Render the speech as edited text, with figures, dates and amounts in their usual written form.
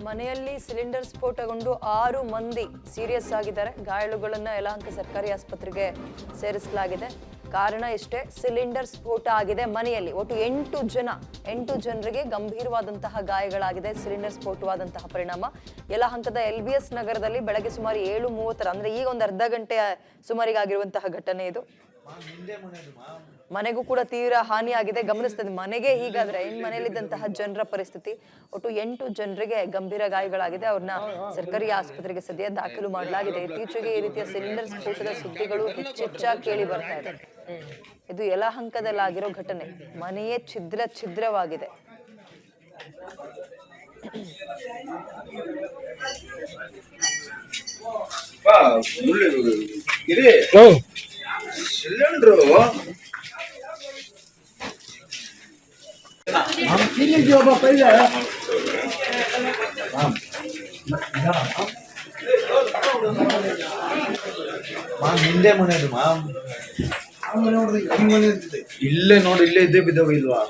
ಮನೆಯಲ್ಲಿ ಸಿಲಿಂಡರ್ ಸ್ಫೋಟಗೊಂಡು 6 ಮಂದಿ ಸೀರಿಯಸ್ ಆಗಿದ್ದಾರೆ. ಗಾಯಾಳುಗಳನ್ನ ಯಲಹಂಕ ಸರ್ಕಾರಿ ಆಸ್ಪತ್ರೆಗೆ ಸೇರಿಸಲಾಗಿದೆ. ಕಾರಣ ಇಷ್ಟೇ, ಸಿಲಿಂಡರ್ ಸ್ಫೋಟ ಆಗಿದೆ ಮನೆಯಲ್ಲಿ. ಒಟ್ಟು 8 ಜನರಿಗೆ ಗಂಭೀರವಾದಂತಹ ಗಾಯಗಳಾಗಿದೆ ಸಿಲಿಂಡರ್ ಸ್ಫೋಟವಾದಂತಹ ಪರಿಣಾಮ. ಯಲಹಂಕದ LBS ನಗರದಲ್ಲಿ ಬೆಳಗ್ಗೆ ಸುಮಾರು 7:30 ಅಂದ್ರೆ ಈಗ ಒಂದು ಅರ್ಧ ಗಂಟೆ ಸುಮಾರಿಗೆ ಆಗಿರುವಂತಹ ಘಟನೆ ಇದು. ಮನೆಗೂ ಕೂಡ ತೀವ್ರ ಹಾನಿಯಾಗಿದೆ. ಗಮನಿಸ್ತದೆ ಮನೆಗೆ ಹೀಗಾದ್ರೆ ಇನ್ ಮನೆಯಲ್ಲಿದ್ದಂತಹ ಜನರ ಪರಿಸ್ಥಿತಿ. ಒಟ್ಟು 8 ಜನರಿಗೆ ಗಂಭೀರ ಗಾಯಗಳಾಗಿದೆ. ಅವ್ರನ್ನ ಸರ್ಕಾರಿ ಆಸ್ಪತ್ರೆಗೆ ಸದ್ಯ ದಾಖಲು ಮಾಡಲಾಗಿದೆ. ಇತ್ತೀಚೆಗೆ ಈ ರೀತಿಯ ಸಿಲಿಂಡರ್ ಸ್ಫೋಟದ ಸುದ್ದಿಗಳು ಹೆಚ್ಚೆಚ್ಚಾಗಿ ಕೇಳಿ ಬರ್ತಾ ಇದೆ. ಇದು ಯಲಹಂಕದಲ್ಲಾಗಿರೋ ಘಟನೆ. ಮನೆಯೇ ಛಿದ್ರವಾಗಿದೆ. ಸಿಲಿಂಡ್ರು ಹಿಂದೆ ಮನೆಯದು ಮಾಮ್ ಇಲ್ಲೇ ನೋಡಿ, ಇಲ್ಲೇ ಇದ್ದೇ ಬಿದ್ದವ ಇಲ್ವಾ?